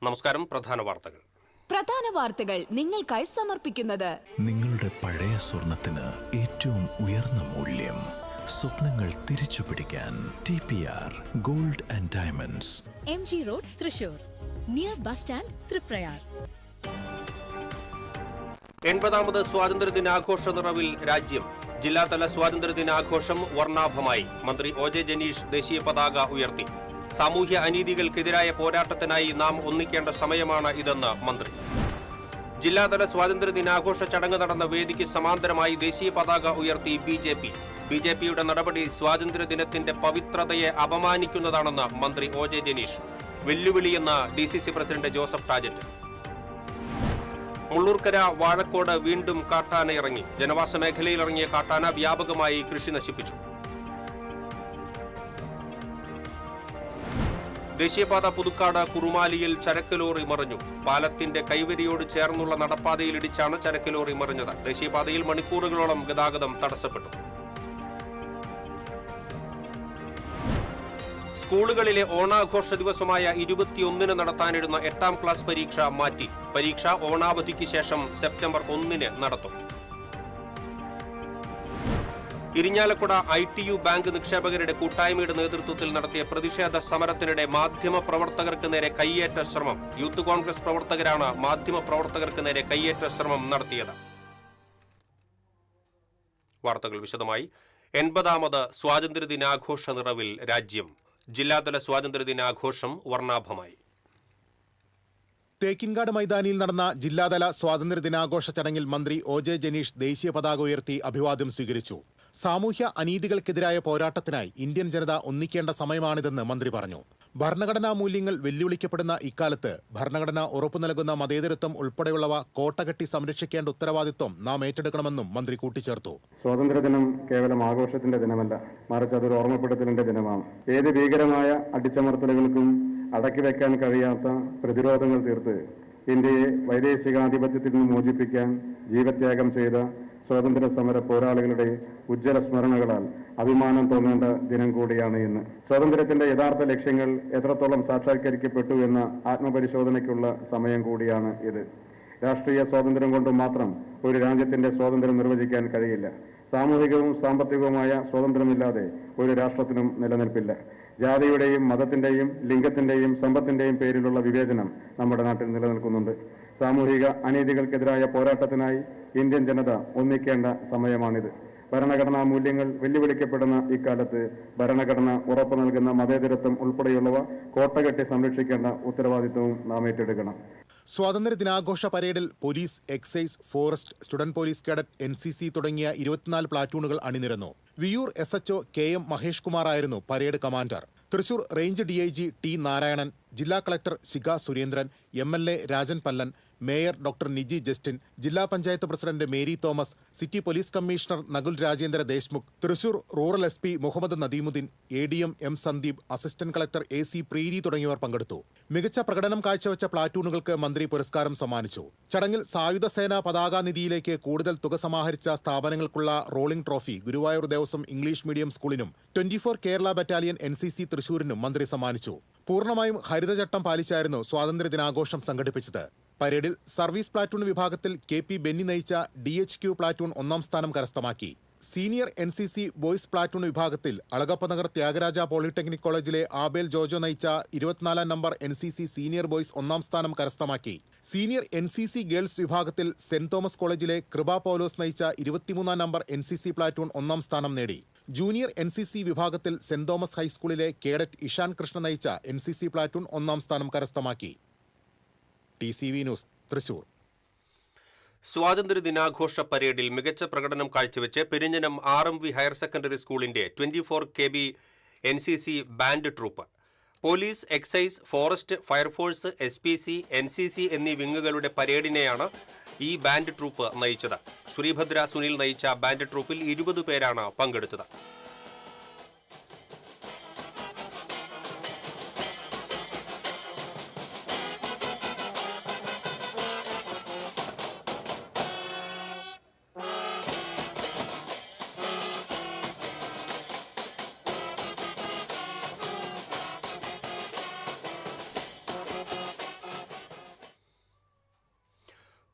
നമസ്കാരം. പ്രധാന വാർത്തകൾ നിങ്ങൾക്കായി സമർപ്പിക്കുന്നത് നിങ്ങളുടെ പഴയ സ്വർണത്തിന് ഏറ്റവും ഉയർന്ന മൂല്യം. സ്വപ്നങ്ങൾ തിരിച്ചു പിടിക്കാൻ TPR gold and diamonds, MG road, Thrissur, near bus stand, Triprayar. 80ാമത് സ്വാതന്ത്ര്യദിനാഘോഷ നിറവിൽ രാജ്യം. ജില്ലാതല സ്വാതന്ത്ര്യദിനാഘോഷം വർണ്ണാഭമായി. മന്ത്രി OJ ജനീഷ് ദേശീയ പതാക ഉയർത്തി. സാമൂഹ്യ അനീതികൾക്കെതിരായ പോരാട്ടത്തിനായി നാം ഒന്നിക്കേണ്ട സമയമാണ് ഇതെന്ന് മന്ത്രി. ജില്ലാതല സ്വാതന്ത്ര്യദിനാഘോഷ ചടങ്ങ് നടന്ന വേദിക്ക് സമാന്തരമായി ദേശീയ പതാക ഉയർത്തി ബിജെപിയുടെ നടപടി സ്വാതന്ത്ര്യദിനത്തിന്റെ പവിത്രതയെ അപമാനിക്കുന്നതാണെന്ന് മന്ത്രി OJ ജനീഷ്. വെല്ലുവിളിയെന്ന് DCC president Joseph ടാജറ്റ്. Mullurkara Vazhakkode വീണ്ടും കാട്ടാന ഇറങ്ങി. ജനവാസ മേഖലയിലിറങ്ങിയ കാട്ടാന വ്യാപകമായി കൃഷി നശിപ്പിച്ചു. ദേശീയപാത പുതുക്കാട് കുറുമാലിയിൽ ചരക്ക് ലോറി മറിഞ്ഞു. പാലത്തിന്റെ കൈവരിയോട് ചേർന്നുള്ള നടപ്പാതയിലിടിച്ചാണ് ചരക്ക് ലോറി മറിഞ്ഞത്. ദേശീയപാതയിൽ മണിക്കൂറുകളോളം ഗതാഗതം തടസ്സപ്പെട്ടു. സ്കൂളുകളിലെ ഓണാഘോഷ ദിവസമായ 21-ന് നടത്താനിരുന്ന 8ാം ക്ലാസ് പരീക്ഷ മാറ്റി. പരീക്ഷ ഓണാവധിക്ക് ശേഷം സെപ്റ്റംബർ 1-ന് നടത്തും. ഇരിഞ്ഞാലക്കുട ITU ബാങ്ക് നിക്ഷേപകരുടെ കൂട്ടായ്മയുടെ നേതൃത്വത്തിൽ നടത്തിയ പ്രതിഷേധ സമരത്തിനിടെ മാധ്യമപ്രവർത്തകർക്ക് നേരെ കയ്യേറ്റ ശ്രമം. യൂത്ത് കോൺഗ്രസ് പ്രവർത്തകരാണ് മാധ്യമപ്രവർത്തകർക്ക് നേരെ കയ്യേറ്റ ശ്രമം നടത്തിയത്. വാർത്തകൾ വിശദമായി. 80ാമത് സ്വാതന്ത്ര്യദിനാഘോഷ നിറവിൽ രാജ്യം. ജില്ലാതല സ്വാതന്ത്ര്യദിനാഘോഷം വർണ്ണാഭമായി. തേക്കിൻകാട് മൈതാനിയിൽ നടന്ന ജില്ലാതല സ്വാതന്ത്ര്യദിനാഘോഷ ചടങ്ങിൽ മന്ത്രി OJ ജനീഷ് ദേശീയ പതാക ഉയർത്തി അഭിവാദ്യം സ്വീകരിച്ചു. സാമൂഹ്യ അനീതികൾക്കെതിരായ പോരാട്ടത്തിനായി ഇന്ത്യൻ ജനത ഒന്നിക്കേണ്ട സമയമാണിതെന്ന് മന്ത്രി പറഞ്ഞു. ഭരണഘടനാ മൂല്യങ്ങൾ വെല്ലുവിളിക്കപ്പെടുന്ന ഇക്കാലത്ത് ഭരണഘടന ഉറപ്പു നൽകുന്ന മതേതരത്വം ഉൾപ്പെടെയുള്ളവ കോട്ടകെട്ടി സംരക്ഷിക്കേണ്ട ഉത്തരവാദിത്വം നാം ഏറ്റെടുക്കണമെന്നും മന്ത്രി കൂട്ടിച്ചേർത്തു. സ്വാതന്ത്ര്യദിനം കേവലം ആഘോഷത്തിന്റെ ദിനമല്ല, മറിച്ച് അതൊരു ഓർമ്മപ്പെടുത്തലിന്റെ ദിനമാണ്. ഏത് ഭീകരമായ അടിച്ചമർത്തലുകൾക്കും അടക്കി വെക്കാൻ കഴിയാത്ത പ്രതിരോധങ്ങൾ തീർത്ത് ഇന്ത്യയെ വൈദേശികാധിപത്യത്തിൽ നിന്ന് മോചിപ്പിക്കാൻ ജീവത്യാഗം ചെയ്ത സ്വാതന്ത്ര്യ സമര പോരാളികളുടെ ഉജ്ജ്വല സ്മരണകളാൽ അഭിമാനം തോന്നേണ്ട ദിനം കൂടിയാണ് ഇന്ന്. സ്വാതന്ത്ര്യത്തിന്റെ യഥാർത്ഥ ലക്ഷ്യങ്ങൾ എത്രത്തോളം സാക്ഷാത്കരിക്കപ്പെട്ടു എന്ന ആത്മപരിശോധനയ്ക്കുള്ള സമയം കൂടിയാണ് ഇത്. രാഷ്ട്രീയ സ്വാതന്ത്ര്യം കൊണ്ട് മാത്രം ഒരു രാജ്യത്തിന്റെ സ്വാതന്ത്ര്യം നിർവചിക്കാൻ കഴിയില്ല. സാമൂഹികവും സാമ്പത്തികവുമായ സ്വാതന്ത്ര്യമില്ലാതെ ഒരു രാഷ്ട്രത്തിനും നിലനിൽപ്പില്ല. ജാതിയുടെയും മതത്തിന്റെയും ലിംഗത്തിന്റെയും സമ്പത്തിന്റെയും പേരിലുള്ള വിവേചനം നമ്മുടെ നാട്ടിൽ നിലനിൽക്കുന്നുണ്ട്. സാമൂഹിക അനീതികൾക്കെതിരായ പോരാട്ടത്തിനായി ഇന്ത്യൻ ജനത ഒന്നിക്കേണ്ട സമയമാണിത്. ഭരണഘടനാ മൂല്യങ്ങൾ വെല്ലുവിളിക്കപ്പെടുന്ന ഇക്കാലത്ത് ഭരണഘടന ഉറപ്പു നൽകുന്ന മതേതരത്വം ഉൾപ്പെടെയുള്ളവ കോട്ടകെട്ടി സംരക്ഷിക്കേണ്ട ഉത്തരവാദിത്വവും നാം ഏറ്റെടുക്കണം. സ്വാതന്ത്ര്യ ദിനാഘോഷ പരേഡിൽ police, excise, forest, student police cadet, NCC തുടങ്ങിയ 24 പ്ലാറ്റൂണുകൾ അണിനിരന്നു. വിയൂർ SHO KM മഹേഷ് കുമാർ ആയിരുന്നു parade commander. Thrissur range DIG T Narayanan, ജില്ലാ collector Shikha Surendran, MLA Rajan Pallan, mayor doctor Niji Justin, ജില്ലാ panchayat president Mary Thomas, city police commissioner Nakul Rajendra Deshmukh, Thrissur rural SP Muhammad Nadeemuddin, ADM M Sandeep, assistant collector AC Preethi തുടങ്ങിയവർ പങ്കെടുത്തു. മികച്ച പ്രകടനം കാഴ്ചവെച്ച പ്ലാറ്റൂണുകൾക്ക് മന്ത്രി പുരസ്കാരം സമ്മാനിച്ചു. ചടങ്ങിൽ സായുധ സേനാ പതാക നിധിയിലേക്ക് കൂടുതൽ തുക സമാഹരിച്ച സ്ഥാപനങ്ങൾക്കുള്ള rolling trophy Guruvayur Devaswom English medium സ്കൂളിനും 24 കേരള ബറ്റാലിയൻ NCC തൃശൂരിനും മന്ത്രി സമ്മാനിച്ചു. പൂർണ്ണമായും ഹരിതചട്ടം പാലിച്ചായിരുന്നു സ്വാതന്ത്ര്യദിനാഘോഷം സംഘടിപ്പിച്ചത്. പരേഡിൽ സർവീസ് പ്ലാറ്റൂൺ വിഭാഗത്തിൽ KP ബെന്നി നയിച്ച DHQ പ്ലാറ്റൂൺ 1ാം സ്ഥാനം കരസ്ഥമാക്കി. സീനിയർ NCC ബോയ്സ് പ്ലാറ്റൂൺ വിഭാഗത്തിൽ അളഗപ്പനഗർ ത്യാഗരാജ പോളിടെക്നിക് കോളേജിലെ ആബേൽ ജോജോ നയിച്ച 24ാം നമ്പർ NCC സീനിയർ ബോയ്സ് 1ാം സ്ഥാനം കരസ്ഥമാക്കി. സീനിയർ NCC ഗേൾസ് വിഭാഗത്തിൽ സെന്റ് തോമസ് കോളേജിലെ കൃപ പൗലോസ് നയിച്ച 23ാം നമ്പർ NCC പ്ലാറ്റൂൺ 1ാം സ്ഥാനം നേടി. ജൂനിയർ NCC വിഭാഗത്തിൽ സെന്റ് തോമസ് ഹൈസ്കൂളിലെ കേഡറ്റ് ഇഷാൻ കൃഷ്ണ നയിച്ച NCC പ്ലാറ്റൂൺ 1ാം സ്ഥാനം കരസ്ഥമാക്കി. TCV news, Thrissur. സ്വാതന്ത്ര്യദിനാഘോഷ പരേഡിൽ മികച്ച പ്രകടനം കാഴ്ചവെച്ച് പെരിഞ്ഞനം RMV ഹയർ സെക്കൻഡറി സ്കൂളിന്റെ 24 KB NCC band troop. Police, excise, forest, fire force, SPC, NCC എന്നീ വിങ്ങുകളുടെ പരേഡിനെയാണ് ഈ ബാൻഡ് ട്രൂപ്പ് നയിച്ചത്. ശ്രീഭദ്ര സുനിൽ നയിച്ച ബാൻഡ് ട്രൂപ്പിൽ 20 പേരാണ് പങ്കെടുത്തത്.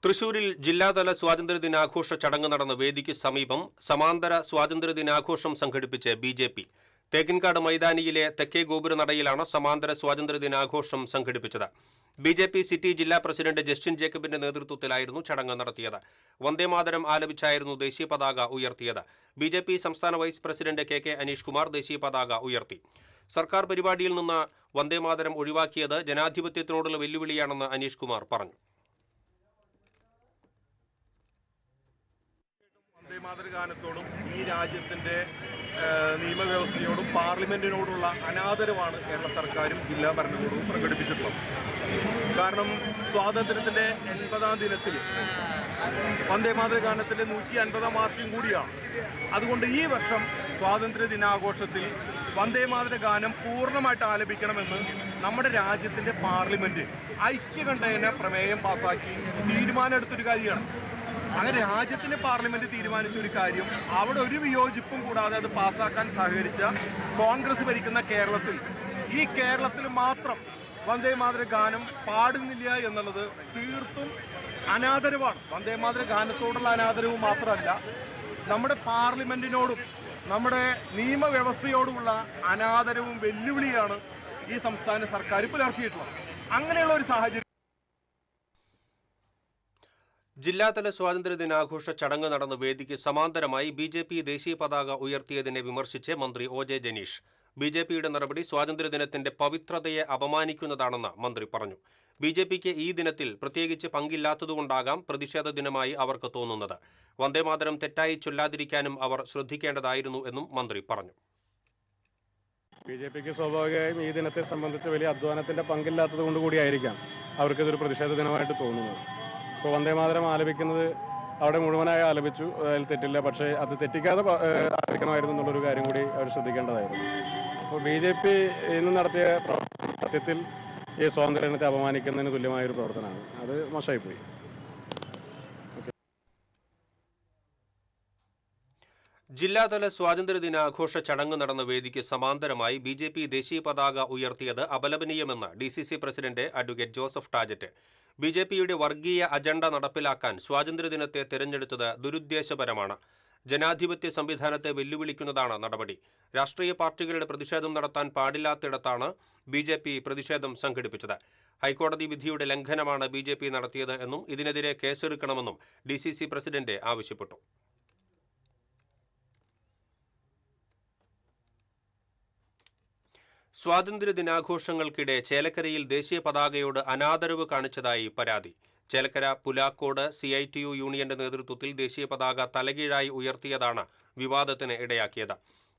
തൃശൂരിൽ ജില്ലാതല സ്വാതന്ത്ര്യദിനാഘോഷ ചടങ്ങ് നടന്ന വേദിക്ക് സമീപം സമാന്തര സ്വാതന്ത്ര്യദിനാഘോഷം സംഘടിപ്പിച്ച് BJP. തേക്കിൻകാട് മൈതാനിയിലെ തെക്കേ ഗോപുരനടയിലാണ് സമാന്തര സ്വാതന്ത്ര്യദിനാഘോഷം സംഘടിപ്പിച്ചത്. BJP സിറ്റി ജില്ലാ പ്രസിഡന്റ് ജസ്റ്റിൻ ജേക്കബിന്റെ നേതൃത്വത്തിലായിരുന്നു ചടങ്ങ് നടത്തിയത്. വന്ദേമാതരം ആലപിച്ചായിരുന്നു ദേശീയ പതാക ഉയർത്തിയത്. BJP സംസ്ഥാന vice president KK Aneesh Kumar ദേശീയ പതാക ഉയർത്തി. സർക്കാർ പരിപാടിയിൽ നിന്ന് വന്ദേമാതരം ഒഴിവാക്കിയത് ജനാധിപത്യത്തിനോടുള്ള വെല്ലുവിളിയാണെന്ന് അനീഷ് കുമാർ പറഞ്ഞു. വന്ദേമാതരഗാനത്തോടും ഈ രാജ്യത്തിൻ്റെ നിയമവ്യവസ്ഥയോടും പാർലമെൻറ്റിനോടുള്ള അനാദരവാണ് കേരള സർക്കാരും ജില്ലാ ഭരണകൂടവും പ്രകടിപ്പിച്ചിട്ടുള്ളത്. കാരണം സ്വാതന്ത്ര്യത്തിൻ്റെ 80ാം ദിനത്തിൽ വന്ദേമാതരഗാനത്തിൻ്റെ 150ാം വാർഷികം കൂടിയാണ്. അതുകൊണ്ട് ഈ വർഷം സ്വാതന്ത്ര്യ ദിനാഘോഷത്തിൽ വന്ദേമാതരഗാനം പൂർണ്ണമായിട്ട് ആലപിക്കണമെന്ന് നമ്മുടെ രാജ്യത്തിൻ്റെ പാർലമെൻറ്റ് ഐക്യകണ്ഠേന പ്രമേയം പാസാക്കി തീരുമാനമെടുത്തൊരു കാര്യമാണ്. അങ്ങനെ രാജ്യത്തിന്റെ പാർലമെന്റ് തീരുമാനിച്ച ഒരു കാര്യം അവിടെ ഒരു വിയോജിപ്പും കൂടാതെ അത് പാസ്സാക്കാൻ സഹകരിച്ച കോൺഗ്രസ് ഭരിക്കുന്ന കേരളത്തിൽ മാത്രം വന്ദേമാതര ഗാനം പാടുന്നില്ല എന്നുള്ളത് തീർത്തും അനാദരവാണ്. വന്ദേമാതര ഗാനത്തോടുള്ള അനാദരവ് മാത്രമല്ല, നമ്മുടെ പാർലമെന്റിനോടും നമ്മുടെ നിയമവ്യവസ്ഥയോടുമുള്ള അനാദരവും വെല്ലുവിളിയാണ് ഈ സംസ്ഥാന സർക്കാർ പുലർത്തിയിട്ടുള്ളത്. അങ്ങനെയുള്ള ഒരു സാഹചര്യം ജില്ലാതല സ്വാതന്ത്ര്യദിനാഘോഷ ചടങ്ങ് നടന്ന വേദിക്ക് സമാന്തരമായി BJP ദേശീയ പതാക ഉയർത്തിയതിനെ വിമർശിച്ച് മന്ത്രി OJ ജനീഷ്. BJPയുടെ നടപടി സ്വാതന്ത്ര്യദിനത്തിന്റെ പവിത്രതയെ അപമാനിക്കുന്നതാണെന്ന് മന്ത്രി പറഞ്ഞു. BJPക്ക് ഈ ദിനത്തിൽ പ്രത്യേകിച്ച് പങ്കില്ലാത്തതുകൊണ്ടാകാം പ്രതിഷേധ ദിനമായി അവർക്ക് തോന്നുന്നത്. വന്ദേമാതരം തെറ്റായി ചൊല്ലാതിരിക്കാനും അവർ ശ്രദ്ധിക്കേണ്ടതായിരുന്നു എന്നും മന്ത്രി പറഞ്ഞു. BJPക്ക് സ്വാഭാവികമായും ഈ ദിനത്തെ സംബന്ധിച്ച് വലിയ അധ്വാനത്തിന്റെ പങ്കില്ലാത്തത് കൊണ്ട് കൂടിയായിരിക്കാം അവർക്കിതൊരു പ്രതിഷേധ ദിനമായിട്ട് തോന്നുന്നത്. ഇപ്പോൾ വന്ദേമാതരം ആലപിക്കുന്നത് അവിടെ മുഴുവനായി ആലപിച്ചു, അതിൽ തെറ്റില്ല. പക്ഷേ അത് തെറ്റിക്കാതെ ആലപിക്കണമായിരുന്നു എന്നുള്ളൊരു കാര്യം കൂടി അവർ ശ്രദ്ധിക്കേണ്ടതായിരുന്നു. അപ്പോൾ BJP ഇന്ന് നടത്തിയ പ്രവർത്തനം സത്യത്തിൽ ഈ സ്വാതന്ത്ര്യദിനത്തെ അപമാനിക്കുന്നതിന് തുല്യമായൊരു പ്രവർത്തനമാണ്. അത് മോശമായിപ്പോയി. ജില്ലാതല സ്വാതന്ത്ര്യദിനാഘോഷ ചടങ്ങ് നടന്ന വേദിക്ക് സമാന്തരമായി BJP ദേശീയ പതാക ഉയർത്തിയത് അപലപനീയമെന്ന് DCC പ്രസിഡന്റ് അഡ്വക്കേറ്റ് ജോസഫ് ടാജറ്റ്. BJPയുടെ വർഗീയ അജണ്ട നടപ്പിലാക്കാൻ സ്വാതന്ത്ര്യദിനത്തെ തിരഞ്ഞെടുത്തത് ദുരുദ്ദേശപരമാണ്. ജനാധിപത്യ സംവിധാനത്തെ വെല്ലുവിളിക്കുന്നതാണ് നടപടി. രാഷ്ട്രീയ പാർട്ടികളുടെ പ്രതിഷേധം നടത്താൻ പാടില്ലാത്തിടത്താണ് BJP പ്രതിഷേധം സംഘടിപ്പിച്ചത്. ഹൈക്കോടതി വിധിയുടെ ലംഘനമാണ് BJP നടത്തിയത് എന്നും ഇതിനെതിരെ കേസെടുക്കണമെന്നും DCC പ്രസിഡന്റ് ആവശ്യപ്പെട്ടു. സ്വാതന്ത്ര്യദിനാഘോഷങ്ങൾക്കിടെ ചേലക്കരയിൽ ദേശീയ പതാകയോട് അനാദരവ് കാണിച്ചതായി പരാതി. ചേലക്കര പുലാക്കോട് CITU യൂണിയന്റെ നേതൃത്വത്തിൽ ദേശീയ പതാക തലകീഴായി ഉയർത്തിയതാണ് വിവാദത്തിന് ഇടയാക്കിയത്.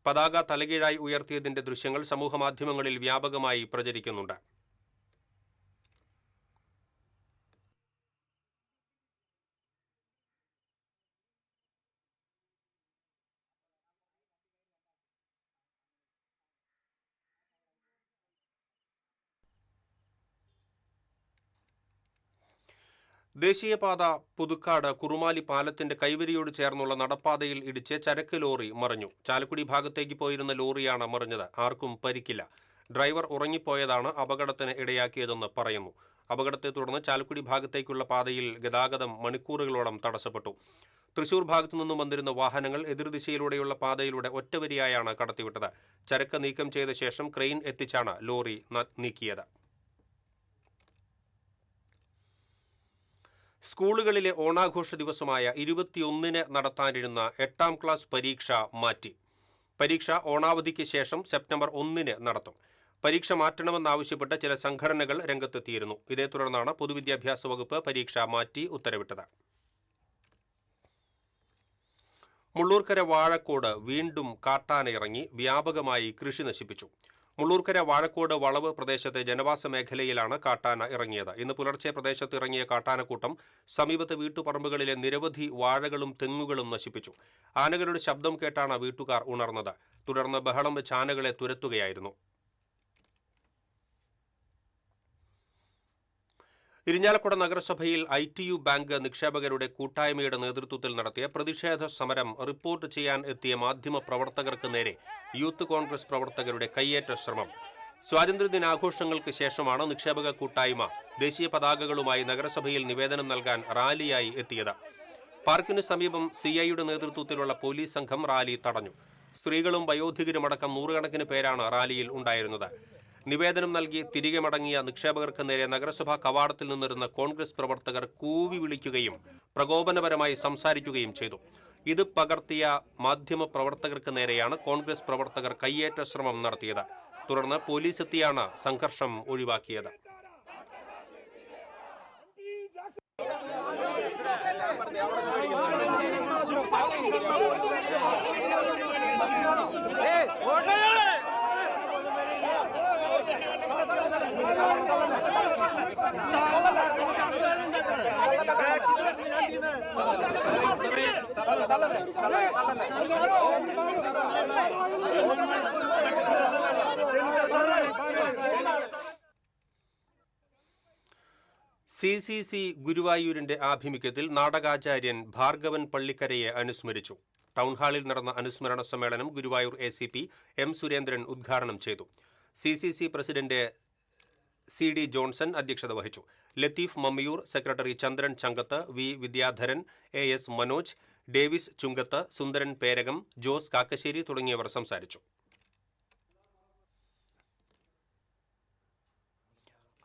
പതാക തലകീഴായി ഉയർത്തിയതിന്റെ ദൃശ്യങ്ങൾ സമൂഹമാധ്യമങ്ങളിൽ വ്യാപകമായി പ്രചരിക്കുന്നുണ്ട്. ദേശീയപാത പുതുക്കാട് കുറുമാലി പാലത്തിന്റെ കൈവരിയോട് ചേർന്നുള്ള നടപ്പാതയിൽ ഇടിച്ച് ചരക്ക് ലോറി മറിഞ്ഞു. ചാലക്കുടി ഭാഗത്തേക്ക് പോയിരുന്ന ലോറിയാണ് മറിഞ്ഞത്. ആർക്കും പരിക്കില്ല. ഡ്രൈവർ ഉറങ്ങിപ്പോയതാണ് അപകടത്തിന് ഇടയാക്കിയതെന്ന് പറയുന്നു. അപകടത്തെ തുടർന്ന് ചാലക്കുടി ഭാഗത്തേക്കുള്ള പാതയിൽ ഗതാഗതം മണിക്കൂറുകളോളം തടസ്സപ്പെട്ടു. തൃശൂർ ഭാഗത്തു നിന്നും വന്നിരുന്ന വാഹനങ്ങൾ എതിർദിശയിലൂടെയുള്ള പാതയിലൂടെ ഒറ്റവരിയായാണ് കടത്തിവിട്ടത്. ചരക്ക് നീക്കം ചെയ്ത ശേഷം ക്രെയിൻ എത്തിച്ചാണ് ലോറി നീക്കിയത്. സ്കൂളുകളിലെ ഓണാഘോഷ ദിവസമായ 21-ന് നടത്താനിരുന്ന 8ാം ക്ലാസ് പരീക്ഷ മാറ്റി. പരീക്ഷ ഓണാവധിക്ക് ശേഷം സെപ്റ്റംബർ 1-ന് നടത്തും. പരീക്ഷ മാറ്റണമെന്നാവശ്യപ്പെട്ട് ചില സംഘടനകൾ രംഗത്തെത്തിയിരുന്നു. ഇതേ തുടർന്നാണ് പൊതുവിദ്യാഭ്യാസ വകുപ്പ് പരീക്ഷ മാറ്റി ഉത്തരവിട്ടത്. മുള്ളൂർക്കര വാഴക്കോട് വീണ്ടും കാട്ടാനയിറങ്ങി വ്യാപകമായി കൃഷി നശിപ്പിച്ചു. മുള്ളൂർക്കര വാഴക്കോട് വളവ് പ്രദേശത്തെ ജനവാസ മേഖലയിലാണ് കാട്ടാന ഇറങ്ങിയത്. ഇന്ന് പുലർച്ചെ പ്രദേശത്ത് ഇറങ്ങിയ കാട്ടാനക്കൂട്ടം സമീപത്തെ വീട്ടുപറമ്പുകളിലെ നിരവധി വാഴകളും തെങ്ങുകളും നശിപ്പിച്ചു. ആനകളുടെ ശബ്ദം കേട്ടാണ് വീട്ടുകാർ ഉണർന്നത്. തുടർന്ന് ബഹളം വെച്ച് ആനകളെ തുരത്തുകയായിരുന്നു. ഇരിഞ്ഞാലക്കുട നഗരസഭയിൽ ITU ബാങ്ക് നിക്ഷേപകരുടെ കൂട്ടായ്മയുടെ നേതൃത്വത്തിൽ നടത്തിയ പ്രതിഷേധ സമരം റിപ്പോർട്ട് ചെയ്യാൻ എത്തിയ മാധ്യമ പ്രവർത്തകർക്ക് നേരെ യൂത്ത് കോൺഗ്രസ് പ്രവർത്തകരുടെ കയ്യേറ്റ ശ്രമം. സ്വാതന്ത്ര്യദിനാഘോഷങ്ങൾക്ക് ശേഷമാണ് നിക്ഷേപക കൂട്ടായ്മ ദേശീയ പതാകകളുമായി നഗരസഭയിൽ നിവേദനം നൽകാൻ റാലിയായി എത്തിയത്. പാർക്കിന് സമീപം സിഐയുടെ നേതൃത്വത്തിലുള്ള പോലീസ് സംഘം റാലി തടഞ്ഞു. സ്ത്രീകളും വയോധികരുമടക്കം നൂറുകണക്കിന് പേരാണ് റാലിയിൽ ഉണ്ടായിരുന്നത്. നിവേദനം നൽകി തിരികെ മടങ്ങിയ നിക്ഷേപകർക്ക് നേരെ നഗരസഭാ കവാടത്തിൽ നിന്നിരുന്ന കോൺഗ്രസ് പ്രവർത്തകർ കൂവി വിളിക്കുകയും പ്രകോപനപരമായി സംസാരിക്കുകയും ചെയ്തു. ഇത് പകർത്തിയ മാധ്യമ പ്രവർത്തകർക്ക് നേരെയാണ് കോൺഗ്രസ് പ്രവർത്തകർ കയ്യേറ്റ ശ്രമം നടത്തിയത്. തുടർന്ന് പോലീസ് എത്തിയാണ് സംഘർഷം ഒഴിവാക്കിയത്. CCC ഗുരുവായൂരിന്റെ ആഭിമുഖ്യത്തിൽ നാടകാചാര്യൻ ഭാർഗവൻ പള്ളിക്കരയെ അനുസ്മരിച്ചു. ടൗൺഹാളിൽ നടന്ന അനുസ്മരണ സമ്മേളനം ഗുരുവായൂർ ACP M. സുരേന്ദ്രൻ ഉദ്ഘാടനം ചെയ്തു. CCC പ്രസിഡന്റ് CD ജോൺസൺ അധ്യക്ഷത വഹിച്ചു. Latheef Mammiyur, secretary Chandran Changath, V. Vidyadharan, AS Manoj, Davis Chunkath, Sundaran Perakam, Jose Kakkassery തുടങ്ങിയവർ സംസാരിച്ചു.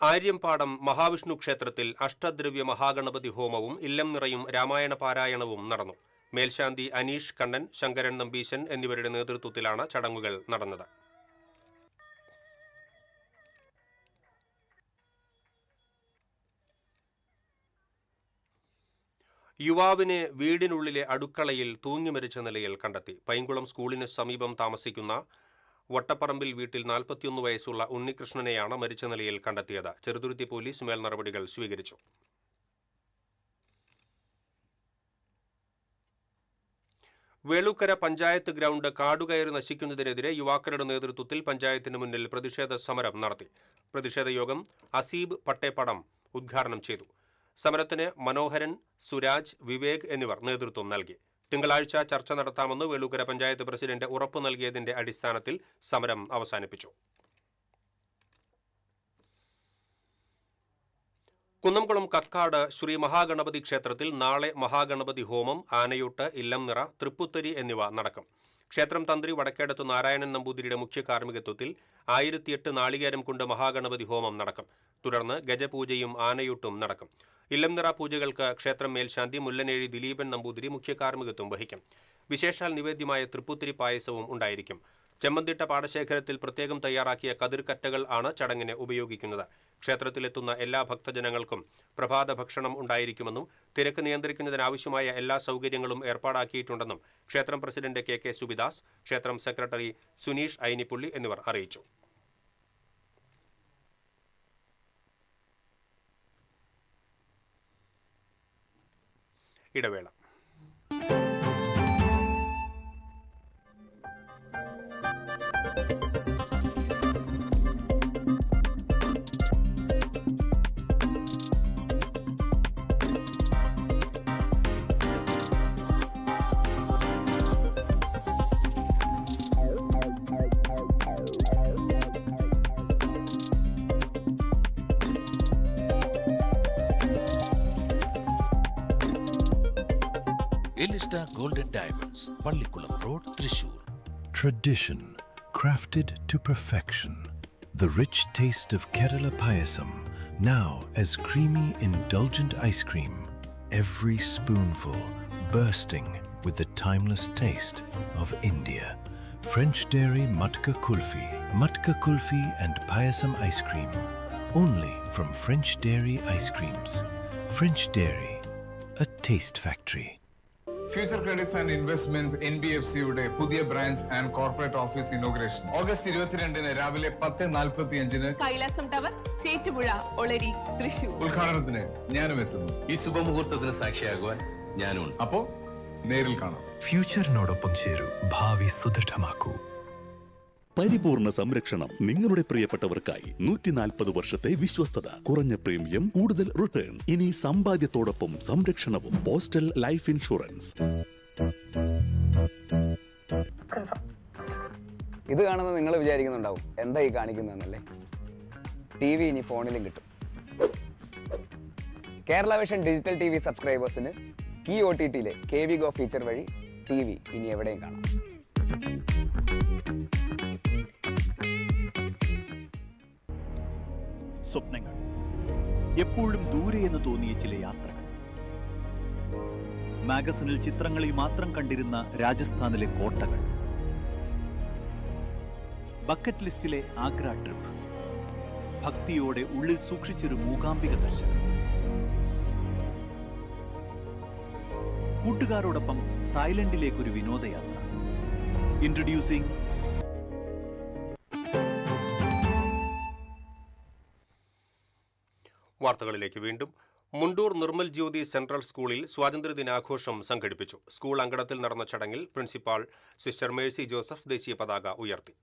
ആര്യമ്പാടം മഹാവിഷ്ണു ക്ഷേത്രത്തിൽ അഷ്ടദ്രവ്യ മഹാഗണപതി ഹോമവും ഇല്ലം നിറയും രാമായണ പാരായണവും നടന്നു. മേൽശാന്തി അനീഷ് കണ്ണൻ, ശങ്കരൻ നമ്പീശൻ എന്നിവരുടെ നേതൃത്വത്തിലാണ് ചടങ്ങുകൾ നടന്നത്. യുവാവിനെ വീടിനുള്ളിലെ അടുക്കളയിൽ തൂങ്ങിമരിച്ച നിലയിൽ കണ്ടെത്തി. പൈങ്കുളം സ്കൂളിന് സമീപം താമസിക്കുന്ന വട്ടപ്പറമ്പിൽ വീട്ടിൽ 41 വയസ്സുള്ള ഉണ്ണികൃഷ്ണനെയാണ് മരിച്ച നിലയിൽ കണ്ടെത്തിയത്. ചെറുതുരുത്തി പോലീസ് മേൽ നടപടികൾ സ്വീകരിച്ചു. വേളൂക്കര പഞ്ചായത്ത് ഗ്രൗണ്ട് കാടുകയറി നശിക്കുന്നതിനെതിരെ യുവാക്കളുടെ നേതൃത്വത്തിൽ പഞ്ചായത്തിന് മുന്നിൽ പ്രതിഷേധ സമരം നടത്തി. പ്രതിഷേധ യോഗം അസീബ് പട്ടേപ്പടം ഉദ്ഘാടനം ചെയ്തു. സമരത്തിന് മനോഹരൻ, സുരാജ്, വിവേക് എന്നിവർ നേതൃത്വം നൽകി. തിങ്കളാഴ്ച ചർച്ച നടത്താമെന്ന് വേളൂക്കര പഞ്ചായത്ത് പ്രസിഡന്റ് ഉറപ്പു നൽകിയതിന്റെ അടിസ്ഥാനത്തിൽ സമരം അവസാനിപ്പിച്ചു. കുന്നംകുളം കക്കാട് ശ്രീ മഹാഗണപതി ക്ഷേത്രത്തിൽ നാളെ മഹാഗണപതി ഹോമം, ആനയൂട്ട്, ഇല്ലം നിറ, തൃപ്പുത്തരി എന്നിവ നടക്കും. ക്ഷേത്രം തന്ത്രി വടക്കേടത്ത് നാരായണൻ നമ്പൂതിരിയുടെ മുഖ്യ കാർമ്മികത്വത്തിൽ 1008 നാളികേരം കൊണ്ട് മഹാഗണപതി ഹോമം നടക്കും. തുടർന്ന് ഗജപൂജയും ആനയൂട്ടും നടക്കും. ഇല്ലം നിറ പൂജകൾക്ക് ക്ഷേത്രം മേൽശാന്തി മുല്ലനേഴി ദിലീപൻ നമ്പൂതിരി മുഖ്യ കാർമ്മികത്വം വഹിക്കും. വിശേഷാൽ നിവേദ്യമായ തൃപ്പുത്തിരി പായസവും ഉണ്ടായിരിക്കും. ചെമ്മന്തിട്ട പാടശേഖരത്തിൽ പ്രത്യേകം തയ്യാറാക്കിയ കതിർക്കറ്റകൾ ആണ് ചടങ്ങിന് ഉപയോഗിക്കുന്നത്. ക്ഷേത്രത്തിലെത്തുന്ന എല്ലാ ഭക്തജനങ്ങൾക്കും പ്രഭാത ഭക്ഷണം ഉണ്ടായിരിക്കുമെന്നും തിരക്ക് നിയന്ത്രിക്കുന്നതിനാവശ്യമായ എല്ലാ സൗകര്യങ്ങളും ഏർപ്പാടാക്കിയിട്ടുണ്ടെന്നും ക്ഷേത്രം പ്രസിഡന്റ് KK സുബിദാസ്, ക്ഷേത്രം സെക്രട്ടറി സുനീഷ് ഐനിപ്പുള്ളി എന്നിവർ അറിയിച്ചു. ഇടവേള. Elista Golden Diamonds, Pallikkulam Road, Thrissur. Tradition crafted to perfection. The rich taste of Kerala Payasam, now as creamy, indulgent ice cream. Every spoonful bursting with the timeless taste of India. French Dairy Matka Kulfi and Payasam ice cream. Only from French Dairy Ice Creams. French Dairy, a taste factory. Future credits and investments NBFCയുടെ പുതിയ branch and corporate office inauguration August 22 രാവിലെ 10:45 Kailasam tower, Chettupuzha, Olari, Thrissur. ഉദ്ഘാടനത്തിന് ഞാനും എത്തുന്നു. ഈ ശുഭമുഹൂർത്തത്തിന് സാക്ഷിയാകുവാൻ ഞാനും. അപ്പോ നേരിൽ കാണാം. ഫ്യൂച്ചറിനോടൊപ്പം ചേരൂ, ഭാവി സുദൃഢമാക്കൂ. പരിപൂർണ സംരക്ഷണം നിങ്ങളുടെ പ്രിയപ്പെട്ടവർക്കായി 140 വർഷത്തെ വിശ്വസ്തത, കുറഞ്ഞ പ്രീമിയം, കൂടുതൽ റിട്ടേൺ. ഇനി സമ്പാദ്യത്തോടൊപ്പം സംരക്ഷണവും. Postal life insurance. ഇത് കാണുന്നത് നിങ്ങൾ വിചാരിക്കുന്നുണ്ടാവും എന്താ ഈ കാണിക്കുന്നതെന്നല്ലേ. ടി വി ഇനി ഫോണിലും കിട്ടും. കേരള വിഷൻ ഡിജിറ്റൽ TV സബ്സ്ക്രൈബേഴ്സിന് ഈ OTTയിലെ KV Go ഫീച്ചർ വഴി TV ഇനി എവിടെയും കാണാം. സ്വപ്നങ്ങൾ, എപ്പോഴും ദൂരെയെന്ന് തോന്നിയ ചില യാത്രകൾ, മാഗസിനിൽ ചിത്രങ്ങളിൽ മാത്രം കണ്ടിരുന്ന രാജസ്ഥാനിലെ കോട്ടകൾ, ബക്കറ്റ് ലിസ്റ്റിലെ ആഗ്ര ട്രിപ്പ്, ഭക്തിയോടെ ഉള്ളിൽ സൂക്ഷിച്ചൊരു മൂകാംബിക ദർശനം, കൂട്ടുകാരോടൊപ്പം തായ്ലൻഡിലേക്കൊരു വിനോദയാത്ര. ഇൻട്രൊഡ്യൂസിംഗ് വാർത്തകളിലേക്ക് വീണ്ടും. മുണ്ടൂർ നിർമ്മൽ ജ്യോതി സെൻട്രൽ സ്കൂളിൽ സ്വാതന്ത്ര്യദിനാഘോഷം സംഘടിപ്പിച്ചു. സ്കൂൾ അങ്കണത്തിൽ നടന്ന ചടങ്ങിൽ പ്രിൻസിപ്പാൾ സിസ്റ്റർ മേഴ്സി ജോസഫ് ദേശീയ പതാക ഉയർത്തി.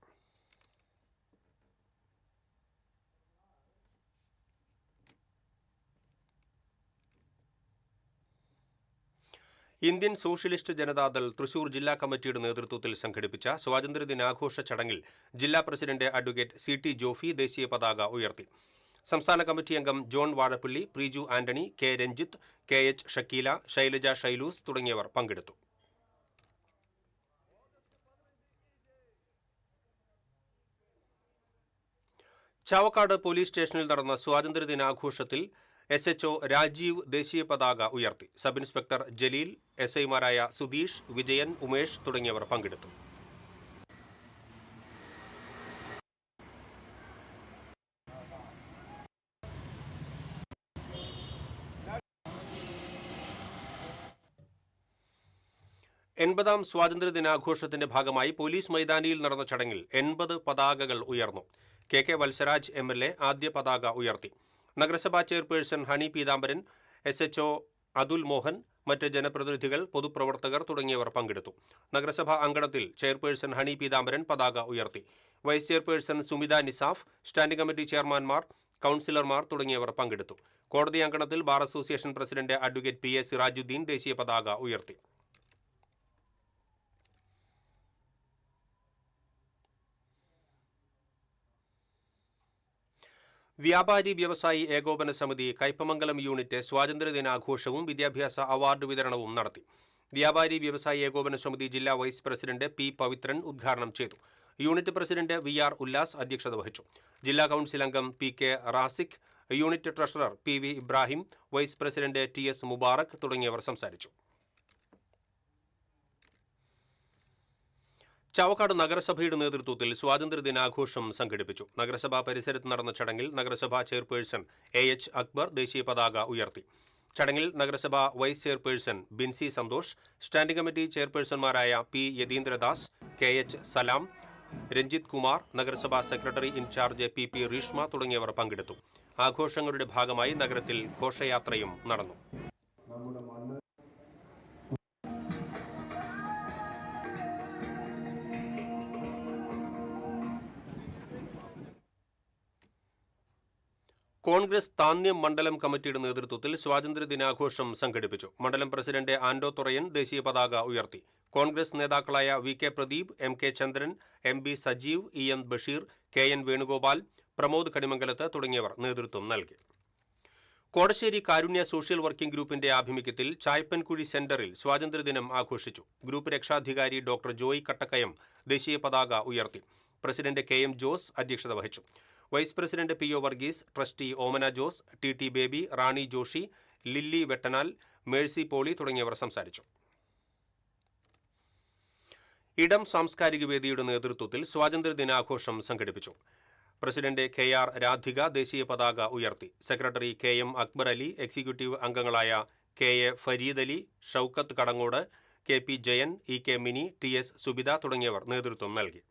ഇന്ത്യൻ സോഷ്യലിസ്റ്റ് ജനതാദൾ തൃശൂർ ജില്ലാ കമ്മിറ്റിയുടെ നേതൃത്വത്തിൽ സംഘടിപ്പിച്ച സ്വാതന്ത്ര്യദിനാഘോഷ ചടങ്ങിൽ ജില്ലാ പ്രസിഡന്റ് അഡ്വക്കേറ്റ് CT ജോഫി ദേശീയ പതാക ഉയർത്തി. സംസ്ഥാന കമ്മിറ്റി അംഗം John Vazhappally, Preeju Antony, K Ranjith, KH Shakeela, Shailaja Shailoos തുടങ്ങിയവർ പങ്കെടുത്തു. ചാവക്കാട് പോലീസ് സ്റ്റേഷനിൽ നടന്ന സ്വാതന്ത്ര്യദിനാഘോഷത്തിൽ SHO രാജീവ് ദേശീയ പതാക ഉയർത്തി. സബ് ഇൻസ്പെക്ടർ ജലീൽ, SIമാരായ സുധീഷ്, വിജയൻ, ഉമേഷ് തുടങ്ങിയവർ പങ്കെടുത്തു. എൺപതാം സ്വാതന്ത്ര്യദിനാഘോഷത്തിന്റെ ഭാഗമായി പോലീസ് മൈതാനിയിൽ നടന്ന ചടങ്ങിൽ 80 പതാകകൾ ഉയർന്നു. KK വത്സരാജ് MLA ആദ്യ പതാക ഉയർത്തി. നഗരസഭാ ചെയർപേഴ്സൺ ഹണി പീതാംബരൻ, SHO അതുൽ മോഹൻ, മറ്റ് ജനപ്രതിനിധികൾ, പൊതുപ്രവർത്തകർ തുടങ്ങിയവർ പങ്കെടുത്തു. നഗരസഭാ അങ്കണത്തിൽ ചെയർപേഴ്സൺ ഹണി പീതാംബരൻ പതാക ഉയർത്തി. Vice chairperson Sumitha Nisaf, standing committee ചെയർമാൻമാർ, കൗൺസിലർമാർ തുടങ്ങിയവർ പങ്കെടുത്തു. കോടതി അങ്കണത്തിൽ bar association president advocate PA Sirajuddin ദേശീയ പതാക ഉയർത്തി. വ്യാപാരി വ്യവസായി ഏകോപന സമിതി കയ്പമംഗലം യൂണിറ്റ് സ്വാതന്ത്ര്യദിനാഘോഷവും വിദ്യാഭ്യാസ അവാർഡ് വിതരണവും നടത്തി. വ്യാപാരി വ്യവസായി ഏകോപന സമിതി ജില്ലാ വൈസ് പ്രസിഡന്റ് P പവിത്രൻ ഉദ്ഘാടനം ചെയ്തു. യൂണിറ്റ് പ്രസിഡന്റ് VR ഉല്ലാസ് അധ്യക്ഷത വഹിച്ചു. ജില്ലാ കൗൺസിൽ അംഗം PK Razik, unit treasurer PV Ibrahim, vice president TS Mubarak തുടങ്ങിയവർ സംസാരിച്ചു. ചാവക്കാട് നഗരസഭയുടെ നേതൃത്വത്തിൽ സ്വാതന്ത്ര്യദിനാഘോഷം സംഘടിപ്പിച്ചു. നഗരസഭാ പരിസരത്ത് നടന്ന ചടങ്ങിൽ നഗരസഭാ ചെയർപേഴ്സൺ AH അക്ബർ ദേശീയ പതാക ഉയർത്തി. ചടങ്ങിൽ നഗരസഭാ vice chairperson Binsy Santhosh, standing committee ചെയർപേഴ്സൺമാരായ P യതീന്ദ്രദാസ്, KH സലാം, രഞ്ജിത്ത് കുമാർ, നഗരസഭാ സെക്രട്ടറി ഇൻചാർജ് PP റീഷ്മ തുടങ്ങിയവർ പങ്കെടുത്തു. ആഘോഷങ്ങളുടെ ഭാഗമായി നഗരത്തിൽ ഘോഷയാത്രയും നടന്നു. കോൺഗ്രസ് താന്യം മണ്ഡലം കമ്മിറ്റിയുടെ നേതൃത്വത്തിൽ സ്വാതന്ത്ര്യദിനാഘോഷം സംഘടിപ്പിച്ചു. മണ്ഡലം പ്രസിഡന്റ് ആൻഡോ തുറയൻ ദേശീയ പതാക ഉയർത്തി. കോൺഗ്രസ് നേതാക്കളായ VK പ്രദീപ്, MK ചന്ദ്രൻ, MB Sajeev, EN Basheer, KN Venugopal, Pramod കണിമംഗലത്ത് തുടങ്ങിയവർ നേതൃത്വം നൽകി. കോടശ്ശേരി കാരുണ്യ സോഷ്യൽ വർക്കിംഗ് ഗ്രൂപ്പിന്റെ ആഭിമുഖ്യത്തിൽ ചായ്പൻകുഴി സെന്ററിൽ സ്വാതന്ത്ര്യദിനം ആഘോഷിച്ചു. ഗ്രൂപ്പ് രക്ഷാധികാരി ഡോക്ടർ ജോയ് കട്ടക്കയം ദേശീയ പതാക ഉയർത്തി. പ്രസിഡന്റ് KM ജോസ് അധ്യക്ഷത വഹിച്ചു. Vice president PO Varghese, trustee Omana Jose, TT Baby, Rani Joshi, Lilly Vettanal, Mercy Poly തുടങ്ങിയവർ സംസാരിച്ചു. ഇടം സാംസ്കാരിക വേദിയുടെ നേതൃത്വത്തിൽ സ്വാതന്ത്ര്യദിനാഘോഷം സംഘടിപ്പിച്ചു. പ്രസിഡന്റ് KR രാധിക ദേശീയ പതാക ഉയർത്തി. Secretary KM Akbar Ali, executive അംഗങ്ങളായ KA Fareed Ali, Shoukath Kadangode, KP Jayan, EK Mini, TS Subitha തുടങ്ങിയവർ നേതൃത്വം നൽകി.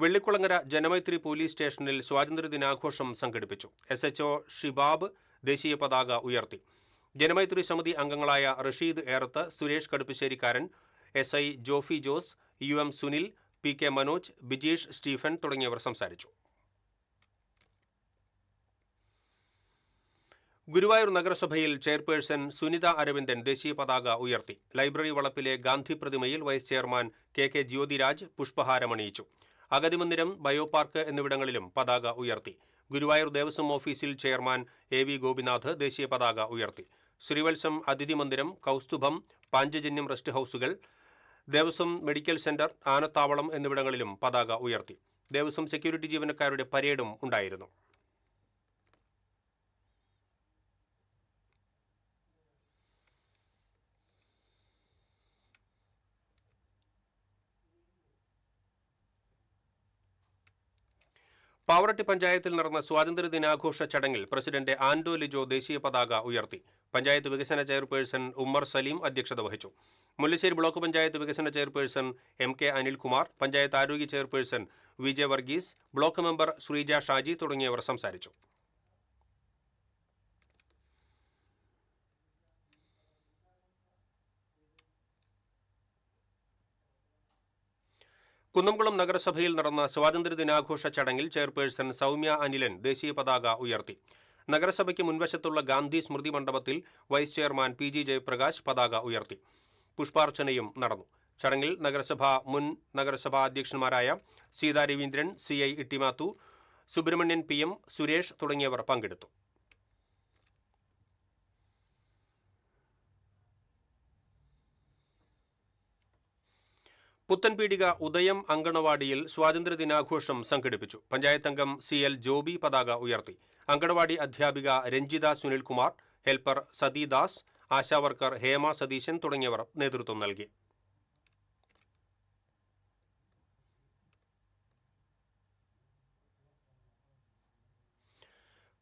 വെള്ളിക്കുളങ്ങര ജനമൈത്രി പോലീസ് സ്റ്റേഷനിൽ സ്വാതന്ത്ര്യദിനാഘോഷം സംഘടിപ്പിച്ചു. SHO ഷിബാബ് ദേശീയ പതാക ഉയർത്തി. ജനമൈത്രി സമിതി അംഗങ്ങളായ Rasheed Erath, Suresh Kaduppasserikkaran, SI Jofy Jose, UM Sunil, PK Manoj, Bijeesh Stephen തുടങ്ങിയവർ സംസാരിച്ചു. ഗുരുവായൂർ നഗരസഭയിൽ ചെയർപേഴ്സൺ സുനിത അരവിന്ദൻ ദേശീയ പതാക ഉയർത്തി. ലൈബ്രറി വളപ്പിലെ ഗാന്ധി പ്രതിമയിൽ വൈസ് ചെയർമാൻ കെ ജ്യോതിരാജ് പുഷ്പഹാരമണിയിച്ചു. അഗതി മന്ദിരം, ബയോപാർക്ക് എന്നിവിടങ്ങളിലും പതാക ഉയർത്തി. ഗുരുവായൂർ ദേവസ്വം ഓഫീസിൽ ചെയർമാൻ AV ഗോപിനാഥ് ദേശീയ പതാക ഉയർത്തി. ശ്രീവത്സം അതിഥി മന്ദിരം, കൗസ്തുഭം, പാഞ്ചജന്യം റെസ്റ്റ് ഹൌസുകൾ, ദേവസ്വം മെഡിക്കൽ സെന്റർ, ആനത്താവളം എന്നിവിടങ്ങളിലും പതാക ഉയർത്തി. ദേവസ്വം സെക്യൂരിറ്റി ജീവനക്കാരുടെ പരേഡും ഉണ്ടായിരുന്നു. പാവറട്ടി പഞ്ചായത്തിൽ നടന്ന സ്വാതന്ത്ര്യ ദിനാഘോഷ ചടങ്ങിൽ പ്രസിഡന്റ് ആൻഡോ ലിജോ ദേശീയ പതാക ഉയർത്തി. പഞ്ചായത്ത് വികസന ചെയർപേഴ്സൺ ഉമ്മർ സലീം അധ്യക്ഷത വഹിച്ചു. മുല്ലശ്ശേരി ബ്ലോക്ക് പഞ്ചായത്ത് വികസന ചെയർപേഴ്സൺ MK അനിൽകുമാർ, പഞ്ചായത്ത് ആരോഗ്യ chairperson VJ Varghese, block member Sreeja Shaji തുടങ്ങിയവർ സംസാരിച്ചു. കുന്നംകുളം നഗരസഭയിൽ നടന്ന സ്വാതന്ത്ര്യ ദിനാഘോഷ ചടങ്ങിൽ ചെയർപേഴ്സൺ സൗമ്യ അനിലൻ ദേശീയ പതാക ഉയർത്തി. നഗരസഭയ്ക്ക് മുൻവശത്തുള്ള ഗാന്ധി സ്മൃതി മണ്ഡപത്തിൽ വൈസ് ചെയർമാൻ PG ജയപ്രകാശ് പതാക ഉയർത്തി. പുഷ്പാർച്ചനയും നടന്നു. ചടങ്ങിൽ മുൻ നഗരസഭാ അധ്യക്ഷന്മാരായ സീതാ രവീന്ദ്രൻ, CI ഇട്ടിമാത്തു, സുബ്രഹ്മണ്യൻ PM, സുരേഷ് തുടങ്ങിയവർ പങ്കെടുത്തു. പുത്തൻപീടിക ഉദയം അങ്കണവാടിയിൽ സ്വാതന്ത്ര്യ ദിനാഘോഷം സംഘടിപ്പിച്ചു. പഞ്ചായത്ത് അംഗം CL ജോബി പതാക ഉയർത്തി. അങ്കണവാടി അധ്യാപിക രഞ്ജിത സുനിൽകുമാർ, ഹെൽപ്പർ സതീദാസ്, ആശാവർക്കർ ഹേമ സതീശൻ തുടങ്ങിയവർ നേതൃത്വം നൽകി.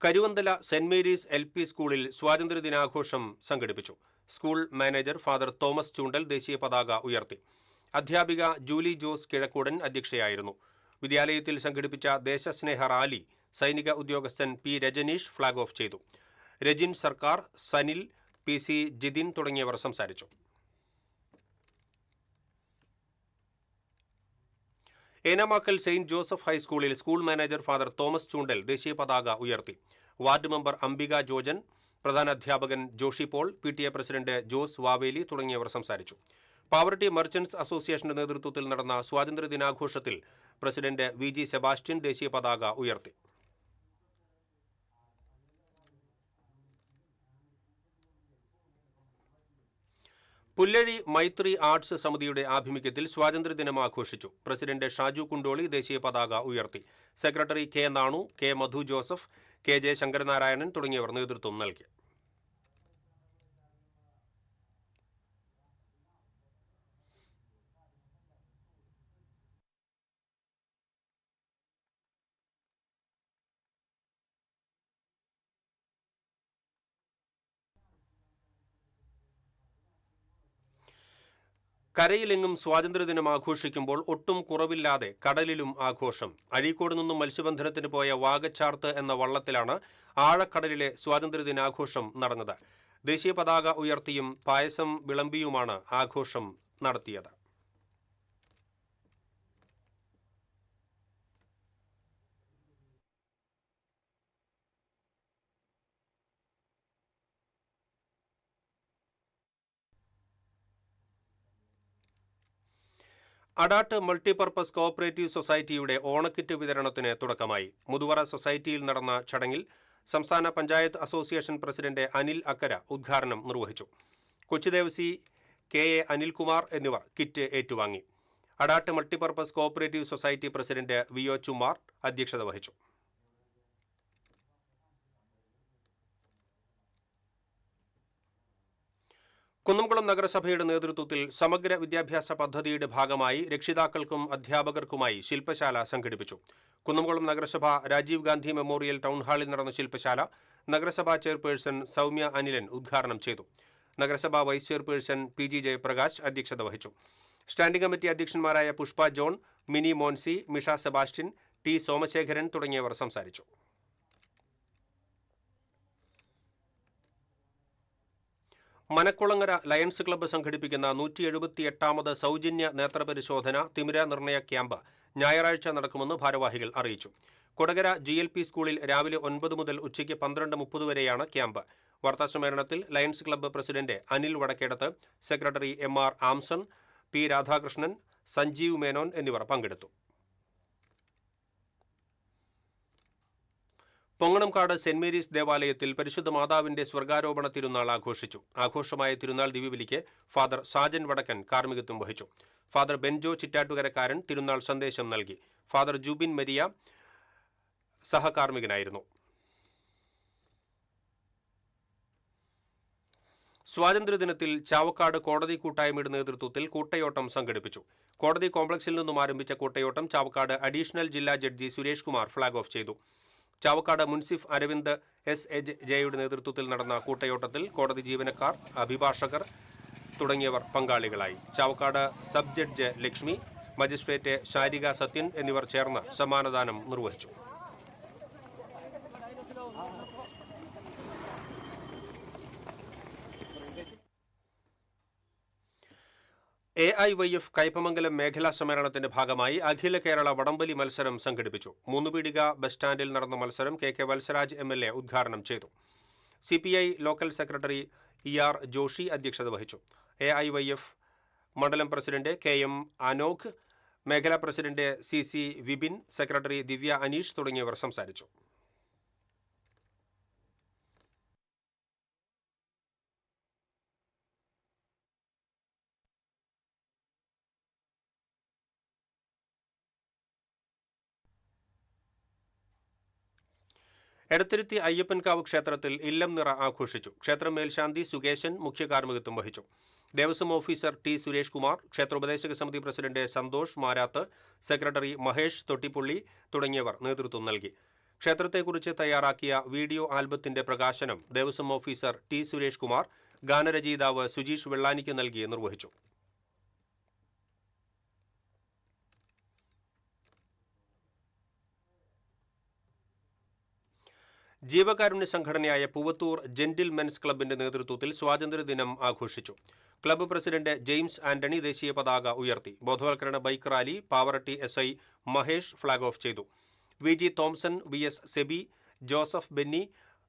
കരുവന്തല സെന്റ് മേരീസ് LP സ്കൂളിൽ സ്വാതന്ത്ര്യ ദിനാഘോഷം സംഘടിപ്പിച്ചു. School manager father Thomas Choondal ദേശീയ പതാക ഉയർത്തി. അധ്യാപിക ജൂലി ജോസ് കിഴക്കൂടൻ അധ്യക്ഷയായിരുന്നു. വിദ്യാലയത്തിൽ സംഘടിപ്പിച്ച ദേശസ്നേഹ റാലി സൈനിക ഉദ്യോഗസ്ഥൻ P രജനീഷ് ഫ്ളാഗ് ഓഫ് ചെയ്തു. രജിൻ സർക്കാർ, സനിൽ, PC ജിതിൻ തുടങ്ങിയവർ സംസാരിച്ചു. ഏനാമാക്കൽ സെയിന്റ് ജോസഫ് ഹൈസ്കൂളിൽ school manager father Thomas Choondal ദേശീയ പതാക ഉയർത്തി. വാർഡ് മെമ്പർ അംബിക ജോജൻ, പ്രധാനാധ്യാപകൻ Joshi Paul, PTA president Jose Vaveli തുടങ്ങിയവർ സംസാരിച്ചു. പാവറട്ടി മർച്ചന്റ്സ് അസോസിയേഷന്റെ നേതൃത്വത്തിൽ നടന്ന സ്വാതന്ത്ര്യ ദിനാഘോഷത്തിൽ പ്രസിഡന്റ് VG സെബാസ്റ്റ്യൻ ദേശീയ പതാക ഉയർത്തി. പുല്ലഴി മൈത്രി ആർട്സ് സമിതിയുടെ ആഭിമുഖ്യത്തിൽ സ്വാതന്ത്ര്യദിനം ആഘോഷിച്ചു. പ്രസിഡന്റ് ഷാജു കുണ്ടോളി ദേശീയ പതാക ഉയർത്തി. സെക്രട്ടറി K നാണു, K മധു ജോസഫ്, KJ ശങ്കരനാരായണൻ തുടങ്ങിയവർ നേതൃത്വം നൽകി. കരയിലെങ്ങും സ്വാതന്ത്ര്യദിനം ആഘോഷിക്കുമ്പോൾ ഒട്ടും കുറവില്ലാതെ കടലിലും ആഘോഷം. അഴീക്കോട് നിന്നും മത്സ്യബന്ധനത്തിന് പോയ വാഗച്ചാർത്ത് എന്ന വള്ളത്തിലാണ് ആഴക്കടലിലെ സ്വാതന്ത്ര്യദിനാഘോഷം നടന്നത്. ദേശീയ പതാക ഉയർത്തിയും പായസം വിളമ്പിയുമാണ് ആഘോഷം നടത്തിയത്. അടാട്ട് മൾട്ടിപർപ്പസ് കോഓപ്പറേറ്റീവ് സൊസൈറ്റിയുടെ ഓണക്കിറ്റ് വിതരണത്തിന് തുടക്കമായി. മുതുവറ സൊസൈറ്റിയിൽ നടന്ന ചടങ്ങിൽ സംസ്ഥാന പഞ്ചായത്ത് അസോസിയേഷൻ പ്രസിഡന്റ് അനിൽ അക്കര ഉദ്ഘാടനം നിർവഹിച്ചു. കൊച്ചിദേവസി KA അനിൽകുമാർ എന്നിവർ കിറ്റ് ഏറ്റുവാങ്ങി. Adat multipurpose cooperative society president VO ചുമാർ അധ്യക്ഷത വഹിച്ചു. കുന്നംകുളം നഗരസഭയുടെ നേതൃത്വത്തിൽ സമഗ്ര വിദ്യാഭ്യാസ പദ്ധതിയുടെ ഭാഗമായി രക്ഷിതാക്കൾക്കും അധ്യാപകർക്കുമായി ശില്പശാല സംഘടിപ്പിച്ചു. കുന്നംകുളം നഗരസഭ രാജീവ് ഗാന്ധി മെമ്മോറിയൽ ടൗൺഹാളിൽ നടന്ന ശില്പശാല നഗരസഭാ ചെയർപേഴ്സൺ സൗമ്യ അനിലൻ ഉദ്ഘാടനം ചെയ്തു. നഗരസഭാ വൈസ് ചെയർപേഴ്സൺ PG ജയപ്രകാശ് അധ്യക്ഷത വഹിച്ചു. സ്റ്റാൻഡിംഗ് കമ്മിറ്റി അധ്യക്ഷന്മാരായ Pushpa John, Mini Moncy, Misha Sebastian, T Somasekharan തുടങ്ങിയവർ സംസാരിച്ചു. മനക്കുളങ്ങര ലയൺസ് ക്ലബ്ബ് സംഘടിപ്പിക്കുന്ന 178ാമത് സൗജന്യ നേത്രപരിശോധന തിമിര നിർണയ ക്യാമ്പ് ഞായറാഴ്ച നടക്കുമെന്ന് ഭാരവാഹികൾ അറിയിച്ചു. കൊടകര GLP സ്കൂളിൽ രാവിലെ 9 മുതൽ ഉച്ചയ്ക്ക് 12:30 വരെയാണ് ക്യാമ്പ്. വാർത്താസമ്മേളനത്തിൽ lions club president Anil Vadakkedath, secretary MR Amson, P Radhakrishnan, Sanjeev Menon എന്നിവർ പങ്കെടുത്തു. പൊങ്ങണംകാട് സെന്റ് മേരീസ് ദേവാലയത്തിൽ പരിശുദ്ധ മാതാവിന്റെ സ്വർഗാരോപണ തിരുനാൾ ആഘോഷിച്ചു. ആഘോഷമായ തിരുനാൾ ദിവ്യബലിക്ക് ഫാദർ സാജൻ വടക്കൻ കാർമ്മികത്വം വഹിച്ചു. ഫാദർ ബെൻജോ ചിറ്റാറ്റുകരക്കാരൻ തിരുനാൾ സന്ദേശം നൽകി. ഫാദർ ജൂബിൻ മരിയ സഹകാർമ്മികനായിരുന്നു. സ്വാതന്ത്ര്യദിനത്തിൽ ചാവക്കാട് കോടതി കൂട്ടായ്മയുടെ നേതൃത്വത്തിൽ കൂട്ടയോട്ടം സംഘടിപ്പിച്ചു. കോടതി കോംപ്ലക്സിൽ നിന്നും ആരംഭിച്ച കൂട്ടയോട്ടം ചാവക്കാട് അഡീഷണൽ ജില്ലാ judge Suresh Kumar flag off ചെയ്തു. ചാവക്കാട് മുൻസിഫ് അരവിന്ദ് SHJയുടെ നേതൃത്വത്തിൽ നടന്ന കൂട്ടയോട്ടത്തിൽ കോടതി ജീവനക്കാർ, അഭിഭാഷകർ തുടങ്ങിയവർ പങ്കാളികളായി. Chavakkad sub judge Lakshmi, magistrate Sarika Sathyan എന്നിവർ ചേർന്ന് സമ്മാനദാനം നിർവഹിച്ചു. AIYF കയ്പമംഗലം മേഖലാ സമ്മേളനത്തിന്റെ ഭാഗമായി അഖില കേരള വടംവലി മത്സരം സംഘടിപ്പിച്ചു. മൂന്നുപീടിക ബസ് സ്റ്റാൻഡിൽ നടന്ന മത്സരം KK വത്സരാജ് MLA ഉദ്ഘാടനം ചെയ്തു. CPI local secretary ER Joshy അധ്യക്ഷത വഹിച്ചു. AIYF മണ്ഡലം പ്രസിഡന്റ് KM അനോഖ്, മേഖലാ president CC Vipin, secretary Divya Aneesh തുടങ്ങിയവർ സംസാരിച്ചു. എടത്തിരുത്തി അയ്യപ്പൻകാവ് ക്ഷേത്രത്തിൽ ഇല്ലം നിറ ആഘോഷിച്ചു. ക്ഷേത്രം മേൽശാന്തി സുകേശൻ മുഖ്യ കാർമ്മികത്വം വഹിച്ചു. ദേവസ്വം ഓഫീസർ T സുരേഷ് കുമാർ, ക്ഷേത്രോപദേശക സമിതി പ്രസിഡന്റ് സന്തോഷ് മാരാത്ത്, സെക്രട്ടറി മഹേഷ് തൊട്ടിപ്പുള്ളി തുടങ്ങിയവർ നേതൃത്വം നൽകി. ക്ഷേത്രത്തെക്കുറിച്ച് തയ്യാറാക്കിയ വീഡിയോ ആൽബത്തിന്റെ പ്രകാശനം ദേവസ്വം ഓഫീസർ T സുരേഷ് കുമാർ ഗാനരചയിതാവ് സുജീഷ് വെള്ളാനിക്ക് നൽകി നിർവഹിച്ചു. ജീവകാരുണ്യ സംഘടനയായ പൂവത്തൂർ ജെന്റിൽമെൻസ് ക്ലബിന്റെ നേതൃത്വത്തിൽ സ്വാതന്ത്ര്യദിനം ആഘോഷിച്ചു. ക്ലബ്ബ് പ്രസിഡന്റ് ജെയിംസ് ആന്റണി ദേശീയ പതാക ഉയർത്തി. ബോധവൽക്കരണ bike rally Pavaratty SI Mahesh flag off ചെയ്തു. VG തോംസൺ, VS സെബി, ജോസഫ് ബെന്നി,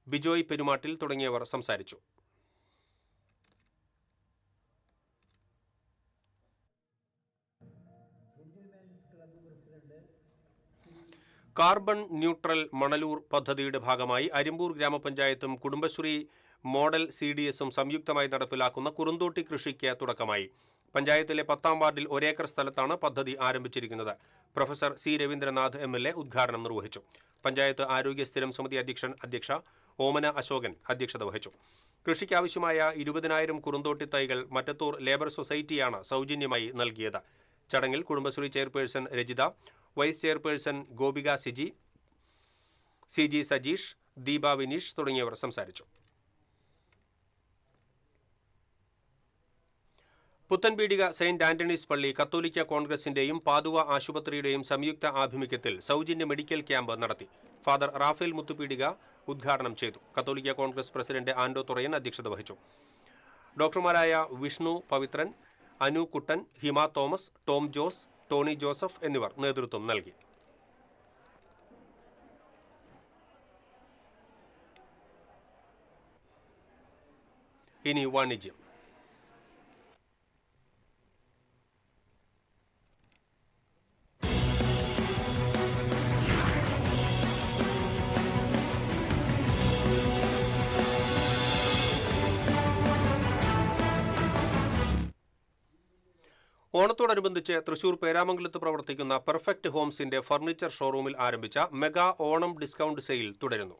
ബിജോയ് പെരുമാട്ടിൽ തുടങ്ങിയവർ സംസാരിച്ചു. കാർബൺ ന്യൂട്രൽ മണലൂർ പദ്ധതിയുടെ ഭാഗമായി അരിമ്പൂർ ഗ്രാമപഞ്ചായത്തും കുടുംബശ്രീ മോഡൽ CDSും സംയുക്തമായി നടപ്പിലാക്കുന്ന കുറുന്തോട്ടി കൃഷിക്ക് തുടക്കമായി. പഞ്ചായത്തിലെ 10ാം വാർഡിൽ 1 ഏക്കർ സ്ഥലത്താണ് പദ്ധതി ആരംഭിച്ചിരിക്കുന്നത്. പ്രൊഫസർ C രവീന്ദ്രനാഥ് MLA ഉദ്ഘാടനം നിർവഹിച്ചു. പഞ്ചായത്ത് ആരോഗ്യ സ്ഥിരം സമിതി അധ്യക്ഷ ഓമന അശോകൻ അധ്യക്ഷത വഹിച്ചു. കൃഷിക്കാവശ്യമായ 20,000 കുറുന്തോട്ടി തൈകൾ മറ്റത്തൂർ ലേബർ സൊസൈറ്റിയാണ് സൗജന്യമായി നൽകിയത്. ചടങ്ങിൽ Kudumbashree chairperson Rajitha, vice chairperson Gopika Siji, CG Sajeesh, Deepa Vineesh തുടങ്ങിയവർ സംസാരിച്ചു. പുത്തൻപീടിക സെയിന്റ് ആന്റണീസ് പള്ളി കത്തോലിക്ക കോൺഗ്രസിന്റെയും പാതുവ ആശുപത്രിയുടെയും സംയുക്ത ആഭിമുഖ്യത്തിൽ സൗജന്യ മെഡിക്കൽ ക്യാമ്പ് നടത്തി. ഫാദർ റാഫേൽ മുത്തുപീടിക ഉദ്ഘാടനം ചെയ്തു. കത്തോലിക്ക കോൺഗ്രസ് പ്രസിഡന്റ് ആൻഡോ തുറയൻ അധ്യക്ഷത വഹിച്ചു. ഡോക്ടർമാരായ Vishnu Pavithran, Anu Kuttan, Hima Thomas, Tom Jose, Tony Joseph എന്നിവർ നേതൃത്വം നൽകി. ഇനി വാണിജ്യം. ഓണത്തോടനുബന്ധിച്ച് തൃശൂർ പേരാമംഗലത്ത് പ്രവർത്തിക്കുന്ന പെർഫെക്റ്റ് ഹോംസിന്റെ ഫർണിച്ചർ ഷോറൂമിൽ ആരംഭിച്ച മെഗാ ഓണം ഡിസ്കൗണ്ട് സെയിൽ തുടരുന്നു.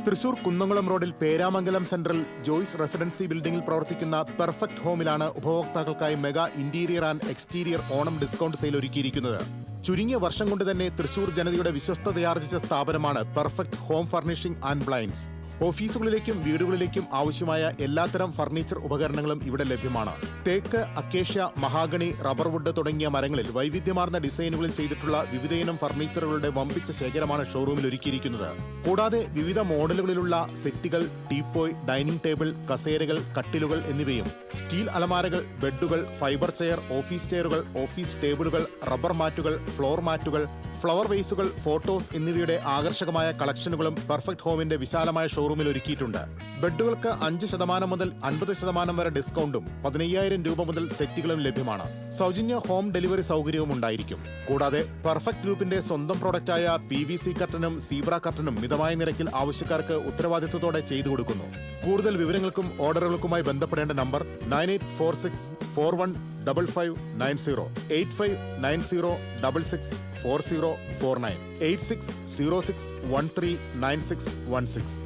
തൃശൂർ കുന്നംകുളം റോഡിൽ പേരാമംഗലം സെൻട്രൽ ജോയ്സ് റെസിഡൻസി ബിൽഡിംഗിൽ പ്രവർത്തിക്കുന്ന പെർഫെക്റ്റ് ഹോമിലാണ് ഉപഭോക്താക്കൾക്കായി mega interior and exterior Onam discount sale ഒരുക്കിയിരിക്കുന്നത്. ചുരുങ്ങിയ വർഷം കൊണ്ട് തന്നെ തൃശൂർ ജനതയുടെ വിശ്വസ്തതയാർജിച്ച സ്ഥാപനമാണ് perfect home furnishing and blinds. ഓഫീസുകളിലേക്കും വീടുകളിലേക്കും ആവശ്യമായ എല്ലാത്തരം ഫർണിച്ചർ ഉപകരണങ്ങളും ഇവിടെ ലഭ്യമാണ്. തേക്ക്, അക്കേഷ്യ, മഹാഗണി, റബ്ബർ വുഡ് തുടങ്ങിയ മരങ്ങളിൽ വൈവിധ്യമാർന്ന ഡിസൈനുകളിൽ ചെയ്തിട്ടുള്ള വിവിധയിനം ഫർണിച്ചറുകളുടെ വമ്പിച്ച ശേഖരമാണ് ഷോറൂമിൽ ഒരുക്കിയിരിക്കുന്നത്. കൂടാതെ വിവിധ മോഡലുകളിലുള്ള സെറ്റുകൾ, ടീപ്പോയ്, ഡൈനിങ് ടേബിൾ, കസേരകൾ, കട്ടിലുകൾ എന്നിവയും സ്റ്റീൽ അലമാരകൾ, ബെഡുകൾ, ഫൈബർ ചെയർ, ഓഫീസ് ചെയറുകൾ, ഓഫീസ് ടേബിളുകൾ, റബ്ബർ മാറ്റുകൾ, ഫ്ലോർ മാറ്റുകൾ, ഫ്ലവർ വെയ്സുകൾ, ഫോട്ടോസ് എന്നിവയുടെ ആകർഷകമായ കളക്ഷനുകളും പെർഫെക്റ്റ് ഹോമിന്റെ വിശാലമായ ഷോറൂമിൽ ഒരുക്കിയിട്ടുണ്ട്. ബെഡുകൾക്ക് 5% മുതൽ 50% വരെ ഡിസ്കൗണ്ടും 15,000 രൂപ മുതൽ സെറ്റുകളും ലഭ്യമാണ്. സൗജന്യ ഹോം ഡെലിവറി സൗകര്യവും ഉണ്ടായിരിക്കും. കൂടാതെ പെർഫെക്റ്റ് ഗ്രൂപ്പിന്റെ സ്വന്തം പ്രോഡക്റ്റായ PVC കർട്ടനും സീബ്ര കർട്ടനും മിതമായ നിരക്കിൽ ആവശ്യക്കാർക്ക് ഉത്തരവാദിത്തത്തോടെ ചെയ്തു കൊടുക്കുന്നു. കൂടുതൽ വിവരങ്ങൾക്കും ഓർഡറുകൾക്കുമായി ബന്ധപ്പെടേണ്ട നമ്പർ 9846415590 8590664049 8606139616.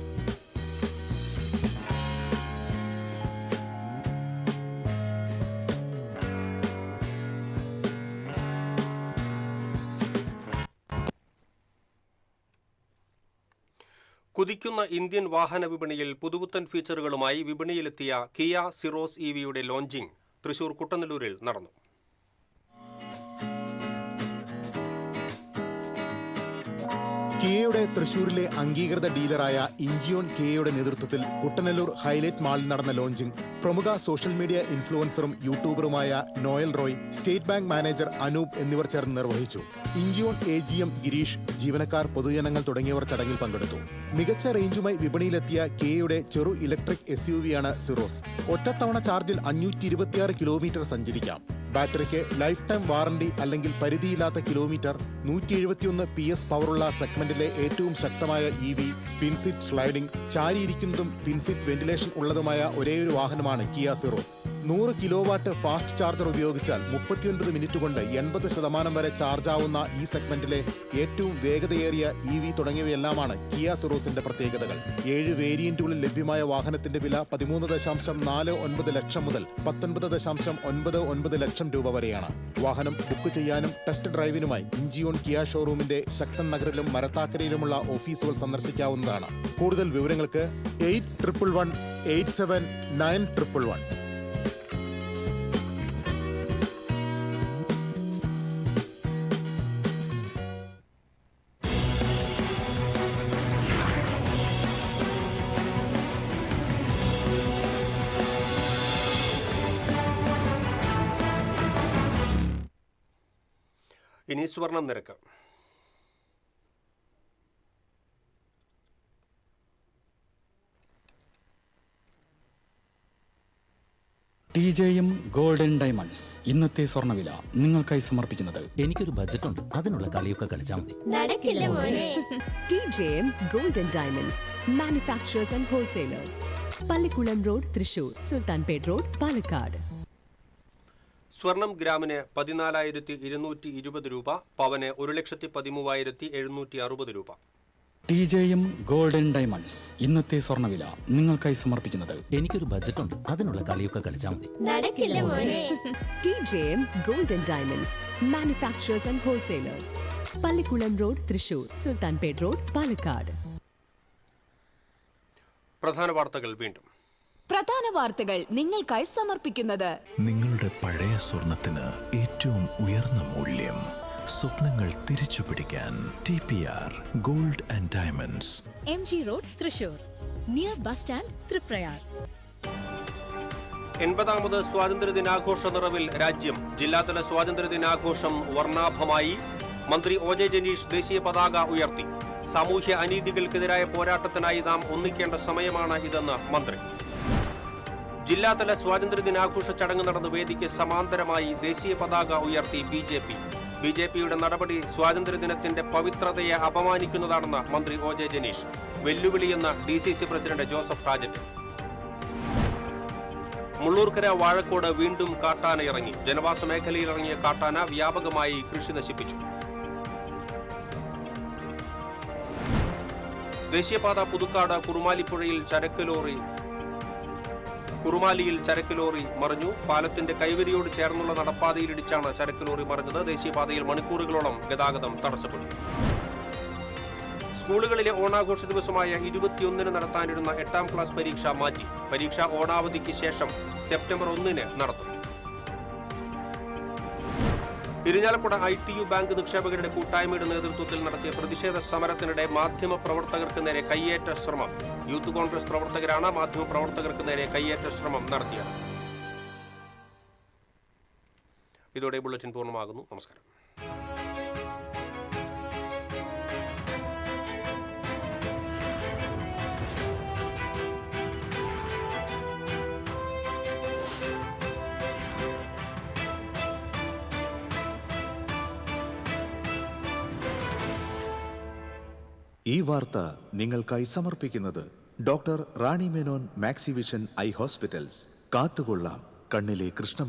കുതിക്കുന്ന ഇന്ത്യൻ വാഹന വിപണിയിൽ പുതുപുത്തൻ ഫീച്ചറുകളുമായി വിപണിയിലെത്തിയ കിയ സിറോസ് EVയുടെ ലോഞ്ചിംഗ് തൃശൂർ കുട്ടനെല്ലൂരിൽ നടന്നു. കിയയുടെ തൃശൂരിലെ അംഗീകൃത ഡീലറായ ഇഞ്ചിയോൺ കിയയുടെ നേതൃത്വത്തിൽ കുട്ടനെല്ലൂർ ഹൈലൈറ്റ് മാളിൽ നടന്ന ലോഞ്ചിംഗ് പ്രമുഖ സോഷ്യൽ മീഡിയ ഇൻഫ്ലുവൻസറും യൂട്യൂബറുമായ Noel Roy, state bank manager Anoop എന്നിവർ ചേർന്ന് നിർവഹിച്ചു. ഇഞ്ചിയോൺ AGM ഗിരീഷ്, ജീവനക്കാർ, പൊതുജനങ്ങൾ തുടങ്ങിയവർ ചടങ്ങിൽ പങ്കെടുത്തു. മികച്ച റേഞ്ചുമായി വിപണിയിലെത്തിയ കിയയുടെ ചെറു ഇലക്ട്രിക് SUVയാണ് സിറോസ്. ഒറ്റത്തവണ ചാർജിൽ 526 കിലോമീറ്റർ സഞ്ചരിക്കാം. ബാറ്ററിക്ക് ലൈഫ് ടൈം വാറണ്ടി അല്ലെങ്കിൽ പരിധിയില്ലാത്ത കിലോമീറ്റർ, 171 PS പവറുള്ള സെഗ്മെന്റിലെ ഏറ്റവും ശക്തമായ EV, പിൻസീറ്റ് സ്ലൈഡിംഗ്, ചാരിയിരിക്കുന്നതും പിൻസീറ്റ് വെന്റിലേഷൻ ഉള്ളതുമായ ഒരേയൊരു വാഹനമാണ് Kia Syros. 100 kilowatt fast charger ഉപയോഗിച്ചാൽ 39 മിനിറ്റ് കൊണ്ട് 80% വരെ ചാർജ് ആവുന്ന ഈ സെഗ്മെന്റിലെ ഏറ്റവും വേഗതയേറിയ EV തുടങ്ങിയവയെല്ലാമാണ് കിയ സിറോസിന്റെ പ്രത്യേകതകൾ. 7 വേരിയന്റുകളിൽ ലഭ്യമായ വാഹനത്തിന്റെ വില 13.49 ലക്ഷം മുതൽ 19.99 ലക്ഷം രൂപ വരെയാണ്. വാഹനം ബുക്ക് ചെയ്യാനും ടെസ്റ്റ് ഡ്രൈവിനുമായി ഇഞ്ചിയോൺ കിയ ഷോറൂമിന്റെ ശക്തൻ നഗറിലും മരത്താക്കരയിലുമുള്ള ഓഫീസുകൾ സന്ദർശിക്കാവുന്നതാണ്. കൂടുതൽ വിവരങ്ങൾക്ക് 8111879111. ഇനി സ്വർണം നിരക്ക്. TJM ഗോൾഡൻ ഡയമണ്ട്സ് ഇന്നത്തെ സ്വർണ്ണവില നിങ്ങൾക്കായി സമർപ്പിക്കുന്നത്. എനിക്കൊരു ബജറ്റ് ഉണ്ട്, അതിനുള്ള കളിയൊക്കെ കളിച്ചാൽ മതി. നടക്കില്ല മോനെ. TJM golden diamonds manufacturers and wholesalers, പള്ളിക്കുളം റോഡ്, തൃശൂർ, സുൽത്താൻപേട്ട് റോഡ്, പാലക്കാട്. സ്വർണം ഗ്രാമിന് 14,220 രൂപ, പവന് 1,13,760 രൂപ. TJM ഗോൾഡൻ ഡയമണ്ട്സ് ഇന്നത്തെ സ്വർണ്ണവില നിങ്ങൾക്കായി സമർപ്പിക്കുന്നത്. എനിക്കൊരു ബജറ്റ് ഉണ്ട്, അതിനുള്ള കളിയൊക്കെ കളിച്ചാൽ മതി. നടക്കില്ല മോനെ. TJM golden diamonds manufacturers and wholesalers, പള്ളിക്കുളം റോഡ്, തൃശൂർ, സുൽത്താൻപേട്ട് റോഡ്, പാലക്കാട്. പ്രധാന വാർത്തകൾ വീണ്ടും. പ്രധാന വാർത്തകൾ നിങ്ങൾക്കായി സമർപ്പിക്കുന്നത്. നിങ്ങളുടെ പഴയ സ്വർണത്തിന് ഏറ്റവും ഉയർന്ന മൂല്യം. സ്വപ്നങ്ങൾ തിരിച്ചു പിടിക്കാൻ TPR gold and diamonds, MG road, Thrissur, near bus stand, Triprayar. 80ാമത് സ്വാതന്ത്ര്യദിനാഘോഷ നിറവിൽ രാജ്യം. ജില്ലാതല സ്വാതന്ത്ര്യദിനാഘോഷം വർണ്ണാഭമായി. മന്ത്രി OJ ജനീഷ് ദേശീയ പതാക ഉയർത്തി. സാമൂഹ്യ അനീതികൾക്കെതിരായ പോരാട്ടത്തിനായി നാം ഒന്നിക്കേണ്ട സമയമാണ് ഇതെന്ന് മന്ത്രി. ജില്ലാതല സ്വാതന്ത്ര്യദിനാഘോഷ ചടങ്ങ് നടന്ന വേദിക്ക് സമാന്തരമായി ദേശീയ പതാക ഉയർത്തി BJPയുടെ നടപടി സ്വാതന്ത്ര്യദിനത്തിന്റെ പവിത്രതയെ അപമാനിക്കുന്നതാണെന്ന് മന്ത്രി OJ ജനീഷ്. വെല്ലുവിളിയെന്ന് DCC president Joseph ടാജറ്റ്. Mullurkara Vazhakkode വീണ്ടും കാട്ടാന ഇറങ്ങി. ജനവാസ മേഖലയിൽ ഇറങ്ങിയ കാട്ടാന വ്യാപകമായി കൃഷി നശിപ്പിച്ചു. ദേശീയപാത പുതുക്കാട് കുറുമാലിയിൽ ചരക്ക് ലോറി മറിഞ്ഞു. പാലത്തിന്റെ കൈവരിയോട് ചേർന്നുള്ള നടപ്പാതയിലിടിച്ചാണ് ചരക്ക് ലോറി മറിഞ്ഞത്. ദേശീയപാതയിൽ മണിക്കൂറുകളോളം ഗതാഗതം തടസ്സപ്പെട്ടു. സ്കൂളുകളിലെ ഓണാഘോഷ ദിവസമായ 21-ന് നടത്താനിരുന്ന 8ാം ക്ലാസ് പരീക്ഷ മാറ്റി. പരീക്ഷ ഓണാവധിക്ക് ശേഷം സെപ്റ്റംബർ 1-ന് നടത്തും. ഇരിഞ്ഞാലക്കുട ITU ബാങ്ക് നിക്ഷേപകരുടെ കൂട്ടായ്മയുടെ നേതൃത്വത്തിൽ നടത്തിയ പ്രതിഷേധ സമരത്തിനിടെ മാധ്യമപ്രവർത്തകർക്ക് നേരെ കയ്യേറ്റ ശ്രമം. യൂത്ത് കോൺഗ്രസ് പ്രവർത്തകരാണ് മാധ്യമപ്രവർത്തകർക്ക് നേരെ കയ്യേറ്റ ശ്രമം നടത്തിയത്. ഇതോടെ ബുള്ളറ്റിൻ പൂർണ്ണമാകുന്നു. നമസ്കാരം. ഈ വാർത്ത നിങ്ങൾക്കായി സമർപ്പിക്കുന്നത് doctor Rani Menon Maxivision I hospitals. കാത്തുകൊള്ളാം കണ്ണിലെ കൃഷ്ണ